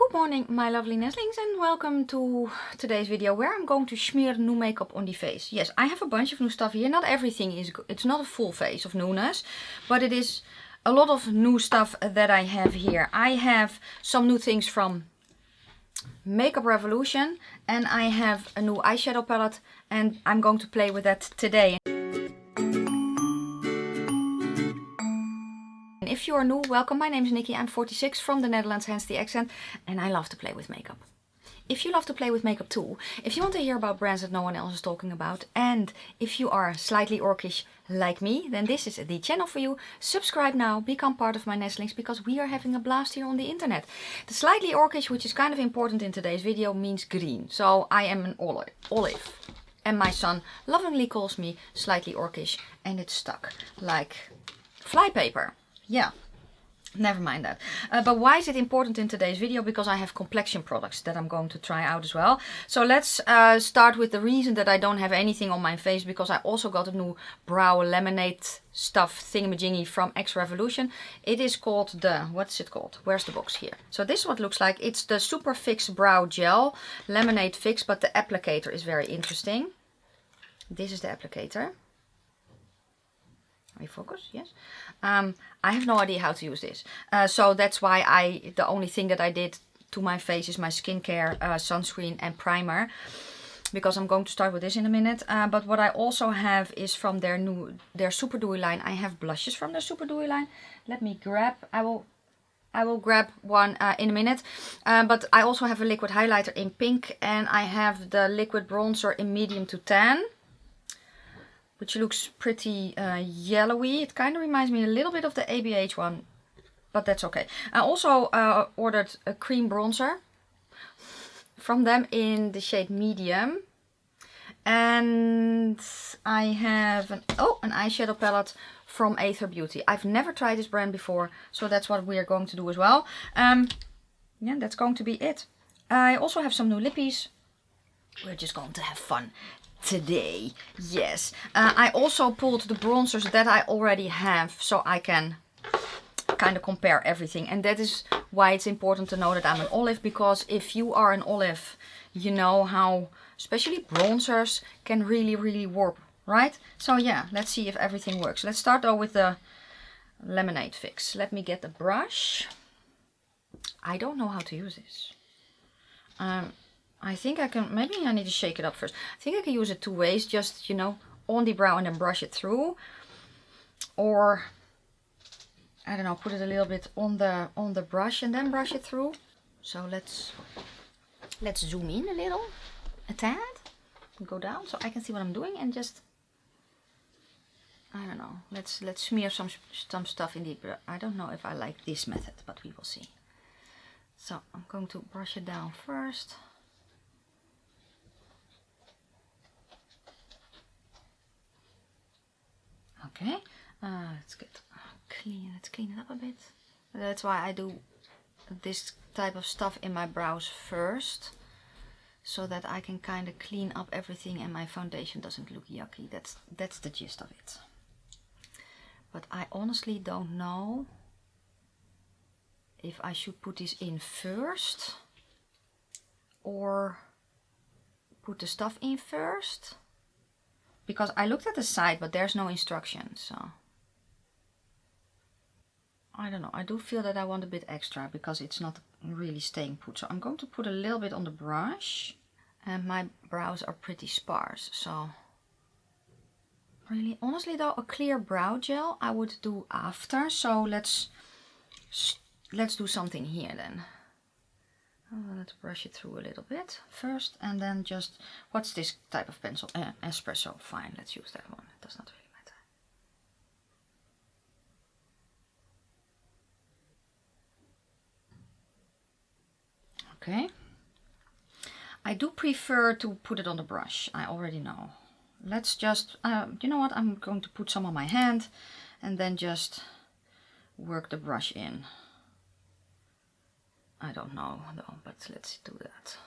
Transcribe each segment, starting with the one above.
Good morning my lovely nestlings and welcome to today's video where I'm going to smear new makeup on the face. Yes, I have a bunch of new stuff here. Not everything is good. It's not a full face of newness, but it is a lot of new stuff that I have here. I have some new things from Makeup Revolution and I have a new eyeshadow palette and I'm going to play with that today. If you are new, welcome. My name is Nikki. I'm 46 from the Netherlands, hence the accent, and I love to play with makeup. If you love to play with makeup too, if you want to hear about brands that no one else is talking about, and if you are slightly orcish like me, then this is the channel for you. Subscribe now, become part of my nestlings, because we are having a blast here on the internet. The slightly orcish, which is kind of important in today's video, means green. So I am an olive. And my son lovingly calls me slightly orcish, and it's stuck like flypaper. Yeah, never mind that. But why is it important in today's video? Because I have Complexion products that I'm going to try out as well. So let's start with the reason that I don't have anything on my face, because I also got a new brow laminate stuff thingamajiggy from Athr Revolution. It is called the, what's it called? Where's the box here? So this is what it looks like. It's the Super Fix Brow Gel Laminate Fix, but the applicator is very interesting. This is the applicator. Focus, yes. I have no idea how to use this, so that's why the only thing that I did to my face is my skincare sunscreen and primer, because I'm going to start with this in a minute. But what I also have is from their Super Dewy line. I have blushes from their Super Dewy line. Let me grab. I will grab one in a minute. But I also have a liquid highlighter in pink, and I have the liquid bronzer in medium to tan, which looks pretty yellowy. It kind of reminds me a little bit of the ABH one, but that's okay. I also ordered a cream bronzer from them in the shade medium. And I have an eyeshadow palette from Athr Beauty. I've never tried this brand before, so that's what we are going to do as well. Yeah, that's going to be it. I also have some new lippies. We're just going to have fun today. Yes, I also pulled the bronzers that I already have, so I can kind of compare everything. And that is why it's important to know that I'm an olive, because if you are an olive, you know how especially bronzers can really warp, right? So yeah, let's see if everything works. Let's start though with the laminate fix. Let me get the brush. I don't know how to use this. I think I can, maybe I need to shake it up first. I think I can use it two ways, just, you know, on the brow and then brush it through. Or, I don't know, put it a little bit on the brush and then brush it through. So let's zoom in a little, a tad, go down so I can see what I'm doing, and just, I don't know, let's smear some stuff in the, I don't know if I like this method, but we will see. So I'm going to brush it down first. Okay, let's clean it up a bit. That's why I do this type of stuff in my brows first, so that I can kind of clean up everything and my foundation doesn't look yucky. That's the gist of it. But I honestly don't know if I should put this in first or put the stuff in first. Because I looked at the side, but there's no instructions, so I don't know. I do feel that I want a bit extra because it's not really staying put. So I'm going to put a little bit on the brush, and my brows are pretty sparse. So really, honestly though, a clear brow gel I would do after. So let's do something here then. Let's brush it through a little bit first, and then just, what's this type of pencil? Espresso, fine, let's use that one. It does not really matter. Okay. I do prefer to put it on the brush, I already know. Let's just, you know what, I'm going to put some on my hand and then just work the brush in. I don't know though, but let's do that.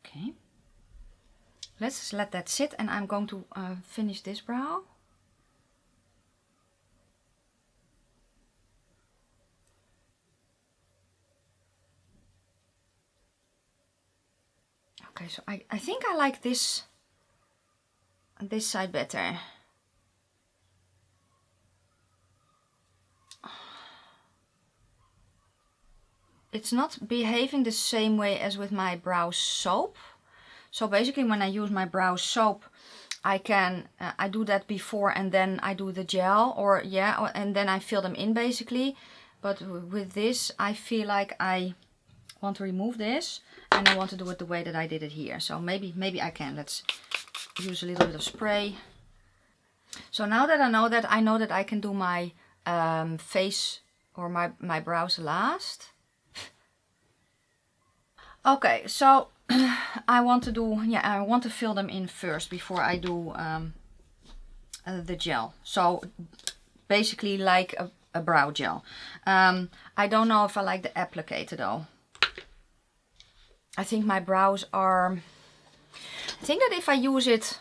Okay. Let's just let that sit, and I'm going to finish this brow. Okay, so I think I like this side better. It's not behaving the same way as with my brow soap. So basically when I use my brow soap, I can, I do that before and then I do the gel, or yeah, and then I fill them in basically. But with this, I feel like I want to remove this and I want to do it the way that I did it here. So maybe I can. Let's use a little bit of spray. So now that I know that I can do my face or my brows last. Okay, so I want to fill them in first before I do the gel. So basically like a brow gel. I don't know if I like the applicator though. I think my brows are, I think that if I use it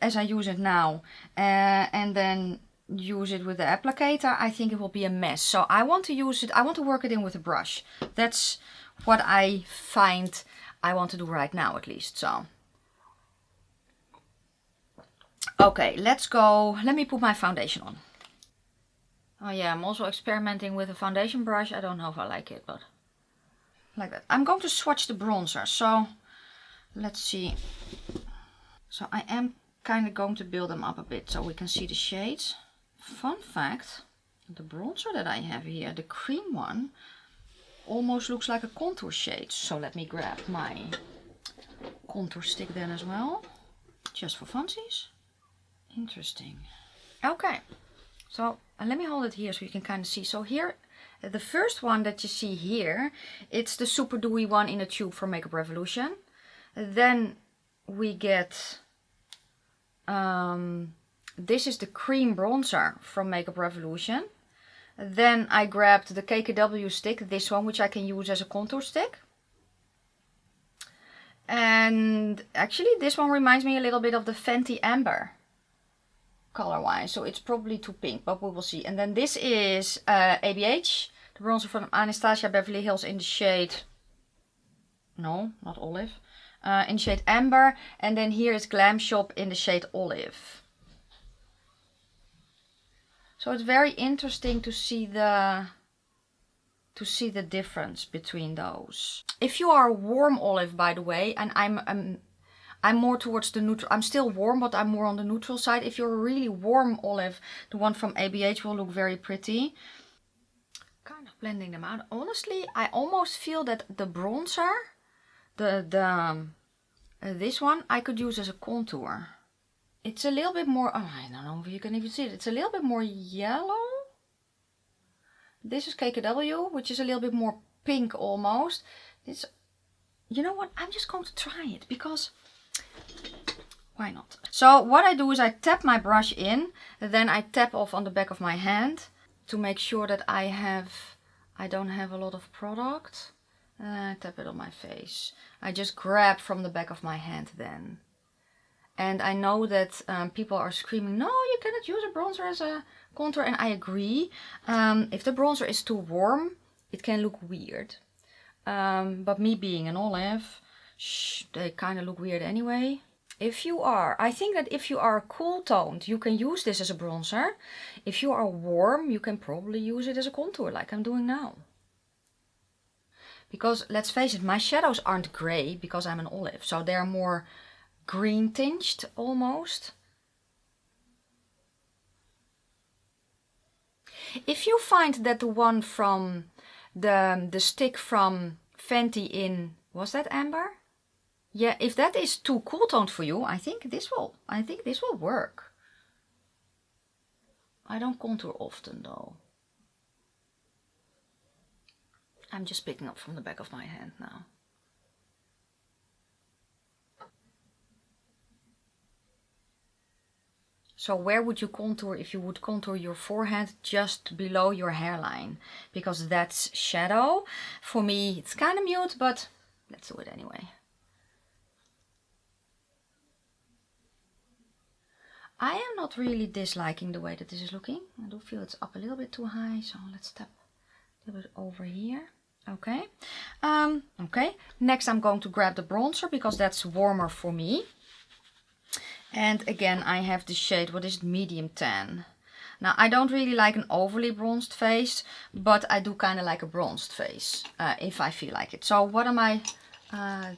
as I use it now and then use it with the applicator, I think it will be a mess. So I want to use it, I want to work it in with a brush. That's what I find I want to do right now, at least. So okay, let's go. Let me put my foundation on. Oh yeah, I'm also experimenting with a foundation brush. I don't know if I like it, but like that. I'm going to swatch the bronzer, so let's see. So I am kind of going to build them up a bit so we can see the shades. Fun fact, the bronzer that I have here, the cream one, almost looks like a contour shade. So let me grab my contour stick then as well, just for funsies. Interesting. Okay, so let me hold it here so you can kind of see. So here, the first one that you see here, it's the super dewy one in a tube from Makeup Revolution. Then we get this is the cream bronzer from Makeup Revolution. Then I grabbed the KKW stick, this one, which I can use as a contour stick. And actually this one reminds me a little bit of the Fenty Amber color wise, so it's probably too pink, but we will see. And then this is ABH, the bronzer from Anastasia Beverly Hills in the shade, no, not olive, in shade Amber. And then here is Glam Shop in the shade Olive. So it's very interesting to see the difference between those. If you are warm olive, by the way, and I'm more towards the neutral. I'm still warm, but I'm more on the neutral side. If you're a really warm olive, the one from ABH will look very pretty. Kind of blending them out. Honestly, I almost feel that the bronzer, this one, I could use as a contour. It's a little bit more, oh, I don't know if you can even see it. It's a little bit more yellow. This is KKW, which is a little bit more pink almost. It's, you know what? I'm just going to try it because why not? So what I do is I tap my brush in, then I tap off on the back of my hand to make sure that I don't have a lot of product. I tap it on my face. I just grab from the back of my hand then. And I know that people are screaming, no, you cannot use a bronzer as a contour. And I agree. If the bronzer is too warm, it can look weird. But me being an olive, they kind of look weird anyway. I think that if you are cool toned, you can use this as a bronzer. If you are warm, you can probably use it as a contour like I'm doing now. Because let's face it, my shadows aren't gray because I'm an olive. So they're more green tinged almost. If you find that the one from the stick from Fenty in, was that Amber? Yeah, if that is too cool toned for you, I think this will work. I don't contour often though. I'm just picking up from the back of my hand now. So where would you contour if you would contour your forehead? Just below your hairline, because that's shadow. For me, it's kind of mute, but let's do it anyway. not really disliking the way that this is looking. I do feel it's up a little bit too high, so let's step a little bit over here. Okay. Okay. Next I'm going to grab the bronzer because that's warmer for me. And again, I have the shade, what is it, medium tan. Now, I don't really like an overly bronzed face, but I do kind of like a bronzed face, if I feel like it. So what am I,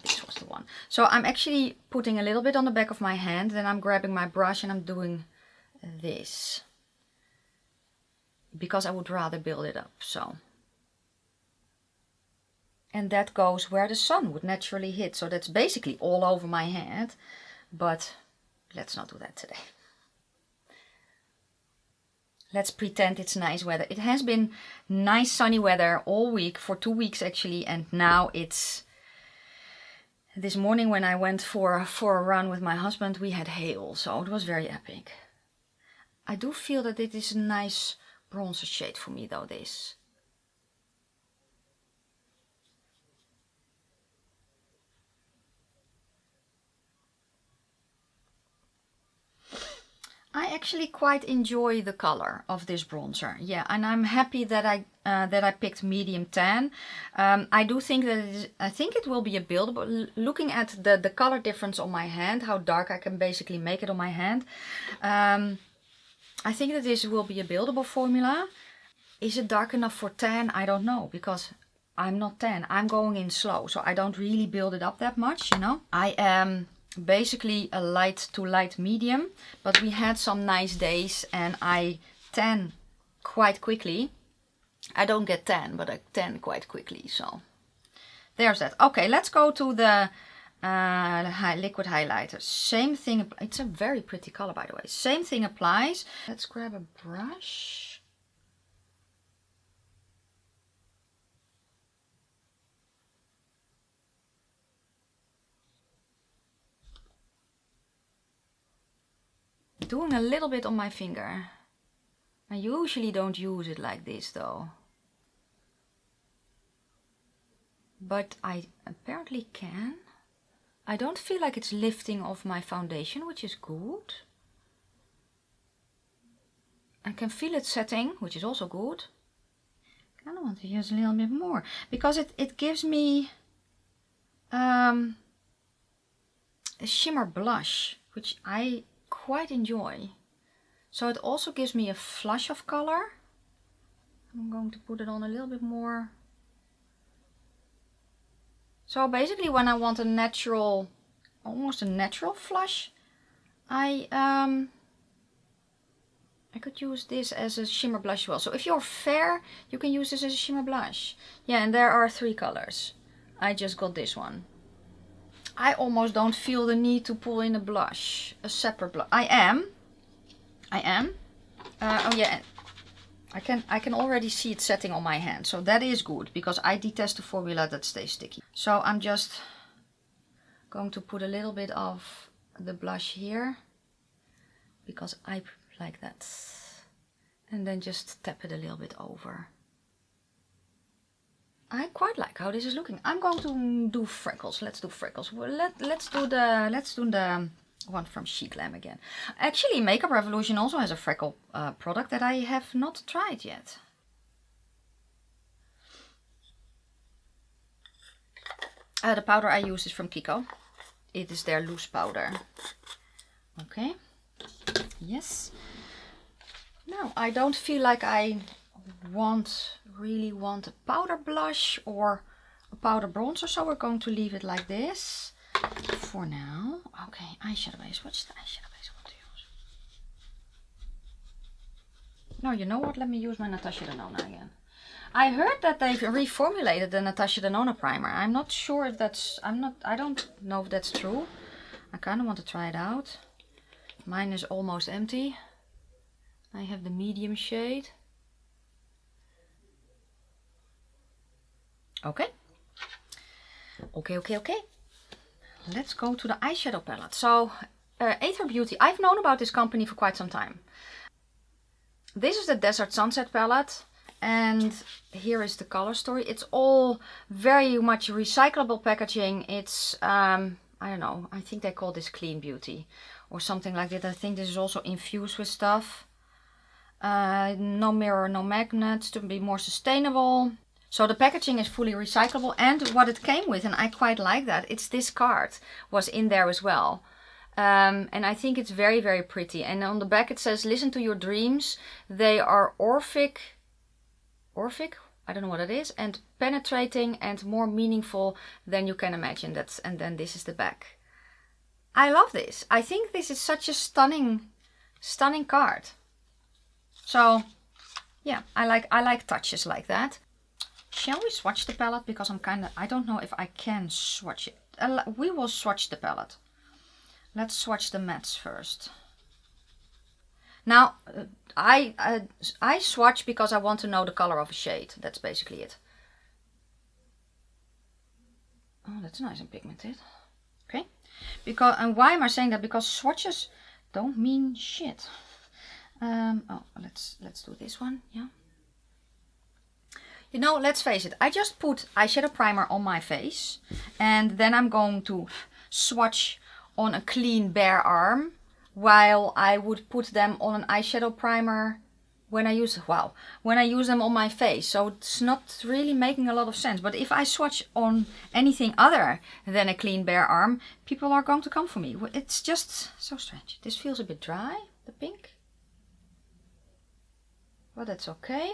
this was the one. So I'm actually putting a little bit on the back of my hand, then I'm grabbing my brush and I'm doing this. Because I would rather build it up, so. And that goes where the sun would naturally hit. So that's basically all over my head. But let's not do that today. Let's pretend it's nice weather. It has been nice sunny weather all week, for 2 weeks actually. And now it's... This morning when I went for a run with my husband, we had hail. So it was very epic. I do feel that it is a nice bronzer shade for me though, this. I actually quite enjoy the color of this bronzer. Yeah, and I'm happy that I picked medium tan. I do think that I think it will be a buildable. Looking at the color difference on my hand, how dark I can basically make it on my hand. I think that this will be a buildable formula. Is it dark enough for tan? I don't know, because I'm not tan. I'm going in slow, so I don't really build it up that much, you know. I am basically a light to light medium, but we had some nice days and I tan quite quickly. I don't get tan, but I tan quite quickly, so there's that. Okay, let's go to the liquid highlighter. Same thing, it's a very pretty color by the way. Same thing applies. Let's grab a brush. Doing a little bit on my finger. I usually don't use it like this though. But I apparently can. I don't feel like it's lifting off my foundation, which is good. I can feel it setting, which is also good. I kind of want to use a little bit more because it gives me a shimmer blush, which I quite enjoy. So it also gives me a flush of color. I'm going to put it on a little bit more. So basically when I want a natural, almost a natural flush, I could use this as a shimmer blush as well. So if you're fair, you can use this as a shimmer blush. Yeah, and there are 3 colors. I just got this one. I almost don't feel the need to pull in a blush, a separate blush. I am. Oh yeah, I can already see it setting on my hand, so that is good because I detest the formula that stays sticky. So I'm just going to put a little bit of the blush here because I like that, and then just tap it a little bit over. I quite like how this is looking. I'm going to do freckles. Let's do freckles. Well, let's do the one from Sheet Glam again. Actually, Makeup Revolution also has a freckle product that I have not tried yet. The powder I use is from Kiko. It is their loose powder. Okay. Yes. Now, I don't feel like I really want a powder blush or a powder bronzer, so we're going to leave it like this for now. Okay, eyeshadow base. What's the eyeshadow base I want to use? No, you know what? Let me use my Natasha Denona again. I heard that they've reformulated the Natasha Denona primer. I'm not sure if that's, I don't know if that's true. I kind of want to try it out. Mine is almost empty. I have the medium shade. Okay. Okay. Let's go to the eyeshadow palette. So, Athr Beauty. I've known about this company for quite some time. This is the Desert Sunset palette. And here is the color story. It's all very much recyclable packaging. It's I don't know, I think they call this Clean Beauty or something like that. I think this is also infused with stuff. No mirror, no magnets, to be more sustainable. So the packaging is fully recyclable, and what it came with, and I quite like that, it's this card was in there as well. And I think it's very, very pretty. And on the back it says, listen to your dreams. They are orphic, I don't know what it is, and penetrating and more meaningful than you can imagine. And then this is the back. I love this. I think this is such a stunning card. So yeah, I like touches like that. Shall we swatch the palette? Because I don't know if I can swatch it. We will swatch the palette. Let's swatch the mattes first. Now, I swatch because I want to know the color of a shade. That's basically it. Oh, that's nice and pigmented. Okay. And why am I saying that? Because swatches don't mean shit. Oh, let's do this one. Yeah. You know, let's face it. I just put eyeshadow primer on my face, and then I'm going to swatch on a clean bare arm, while I would put them on an eyeshadow primer when I use them on my face. So it's not really making a lot of sense. But if I swatch on anything other than a clean bare arm, people are going to come for me. It's just so strange. This feels a bit dry, the pink. But that's okay.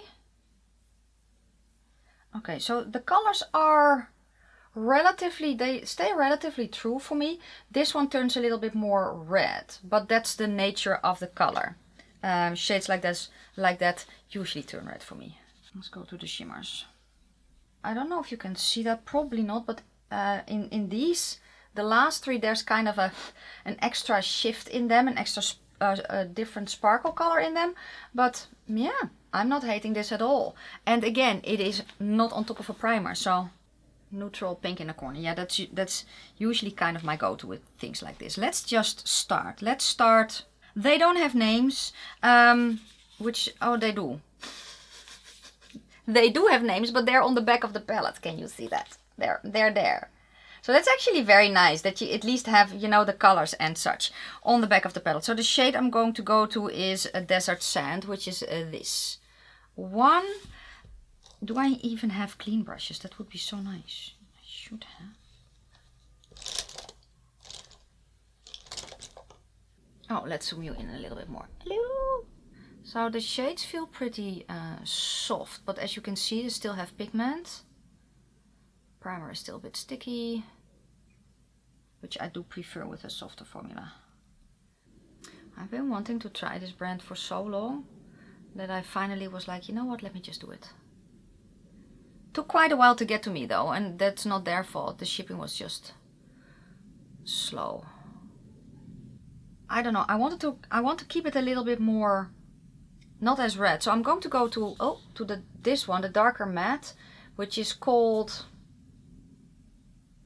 Okay, so the colors are they stay relatively true for me. This one turns a little bit more red, but that's the nature of the color. Shades like that usually turn red for me. Let's go to the shimmers. I don't know if you can see that, probably not, but in these, the last three, there's kind of an extra shift in them, an extra different sparkle color in them. But yeah, I'm not hating this at all. And again, it is not on top of a primer, so neutral pink in the corner. Yeah, that's usually kind of my go-to with things like this. Let's just start. Let's start. They don't have names, oh, they do. They do have names, but they're on the back of the palette. Can you see that? They're there. So that's actually very nice that you at least have, you know, the colors and such on the back of the palette. So the shade I'm going to go to is a Desert Sand, which is this one. Do I even have clean brushes? That would be so nice. I should have. Oh, let's zoom you in a little bit more. Hello. So the shades feel pretty soft, but as you can see, they still have pigment. Primer is still a bit sticky, which I do prefer with a softer formula. I've been wanting to try this brand for so long that I finally was like, you know what, let me just do it. Took quite a while to get to me though, and that's not their fault. The shipping was just slow. I don't know. I want to keep it a little bit more, not as red. So I'm going to go to this one, the darker matte, which is called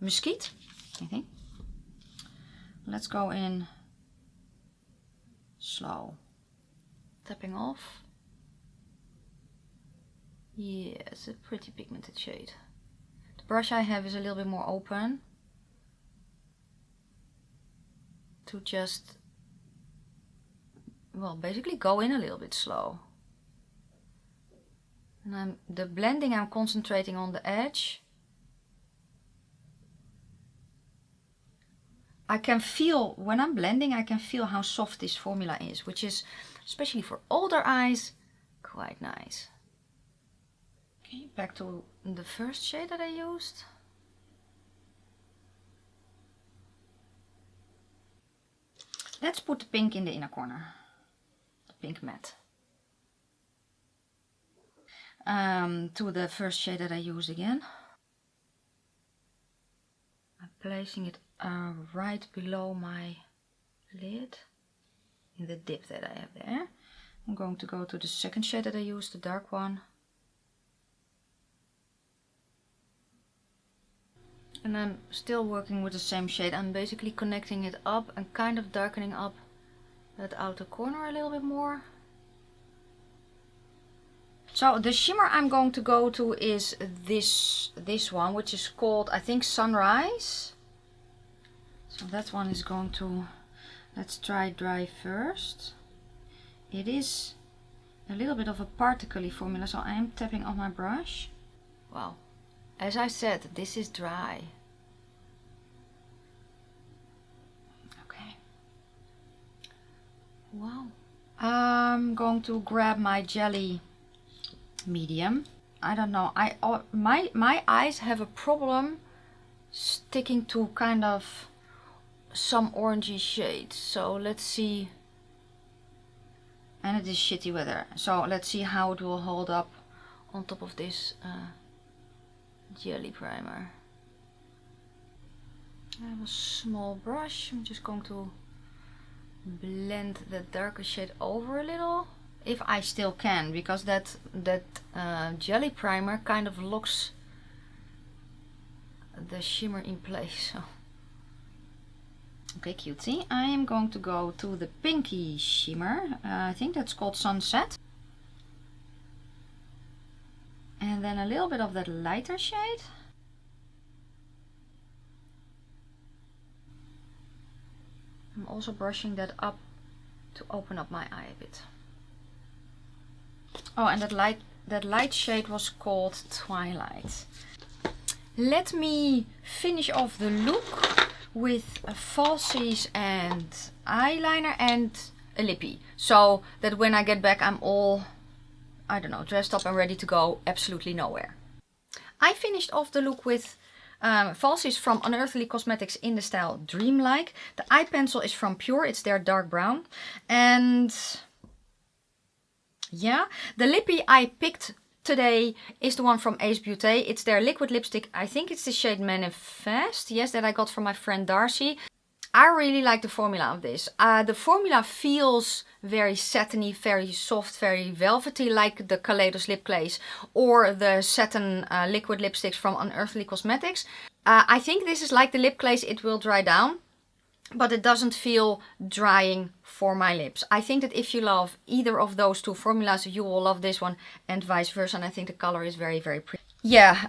Mesquite, I think. Let's go in slow. Tapping off. Yeah, it's a pretty pigmented shade. The brush I have is a little bit more open to just, well, basically go in a little bit slow. And the blending, I'm concentrating on the edge. I can feel, when I'm blending, I can feel how soft this formula is, which is, especially for older eyes, quite nice. Okay, back to the first shade that I used. Let's put the pink in the inner corner, the pink matte. To the first shade that I used again. I'm placing it right below my lid, in the dip that I have there. I'm going to go to the second shade that I used, the dark one. And I'm still working with the same shade. I'm basically connecting it up and kind of darkening up that outer corner a little bit more. So the shimmer I'm going to go to is this one, which is called, I think, Sunrise. So that one is going to, let's try dry first. It is a little bit of a particle-y formula, so I am tapping on my brush. Wow, as I said, this is dry. Okay. Wow. I'm going to grab my jelly medium. I don't know, my eyes have a problem sticking to kind of some orangey shades, so let's see. And it is shitty weather, so let's see how it will hold up on top of this jelly primer. I have a small brush. I'm just going to blend the darker shade over a little, if I still can, because that jelly primer kind of locks the shimmer in place. So. Okay, cutie. I am going to go to the pinky shimmer. I think that's called Sunset. And then a little bit of that lighter shade. I'm also brushing that up to open up my eye a bit. Oh, and that light shade was called Twilight. Let me finish off the look with falsies and eyeliner and a lippy, so that when I get back I'm all, I don't know, dressed up and ready to go absolutely nowhere. I finished off the look with falsies from Unearthly Cosmetics in the style Dreamlike. The eye pencil is from Pure, it's their dark brown. And yeah, the lippy I picked today is the one from Athr Beauty. It's their liquid lipstick. I think it's the shade Manifest. Yes, that I got from my friend Darcy. I really like the formula of this. The formula feels very satiny, very soft, very velvety, like the Kaleidos lip glaze or the satin liquid lipsticks from Unearthly Cosmetics. I think this is like the lip glaze. It will dry down, but it doesn't feel drying for my lips. I think that if you love either of those two formulas, you will love this one and vice versa. And I think the color is very, very pretty. Yeah,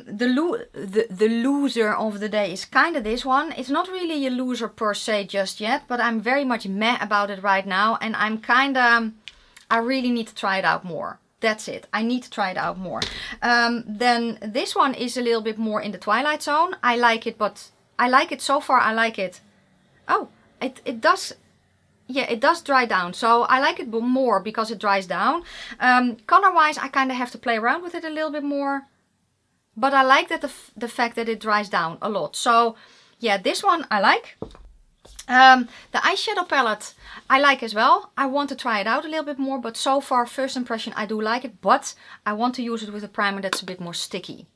the loser of the day is kind of this one. It's not really a loser per se just yet, but I'm very much meh about it right now. And I'm kind of, I really need to try it out more. That's it. I need to try it out more. Then this one is a little bit more in the Twilight Zone. I like it, but I like it so far. I like it. Oh, it does, yeah, it does dry down. So I like it more because it dries down. Color wise, I kind of have to play around with it a little bit more. But I like that the fact that it dries down a lot. So yeah, this one I like. The eyeshadow palette I like as well. I want to try it out a little bit more. But so far, first impression, I do like it. But I want to use it with a primer that's a bit more sticky.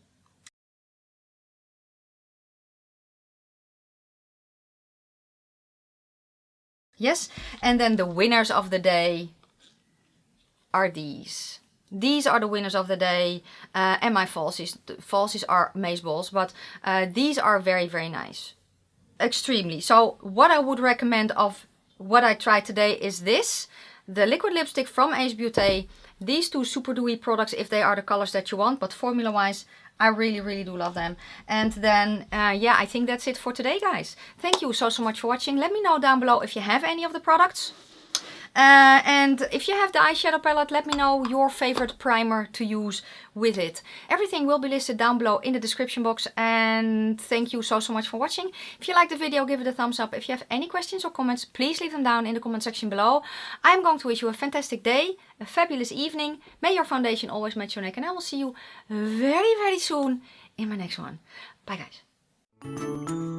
Yes, and then the winners of the day are these. These are the winners of the day, and my falsies. The falsies are maze balls, but these are very, very nice. Extremely. So what I would recommend of what I tried today is this. The liquid lipstick from Athr Beauty. These two Super Dewy products if they are the colors that you want, but formula wise, I really, really do love them. And then, yeah, I think that's it for today, guys. Thank you so much for watching. Let me know down below if you have any of the products. And if you have the eyeshadow palette, let me know your favorite primer to use with it. Everything will be listed down below in the description box. And thank you so much for watching. If you liked the video, give it a thumbs up. If you have any questions or comments, please leave them down in the comment section below. I'm going to wish you a fantastic day, a fabulous evening. May your foundation always match your neck. And I will see you very, very soon in my next one. Bye, guys.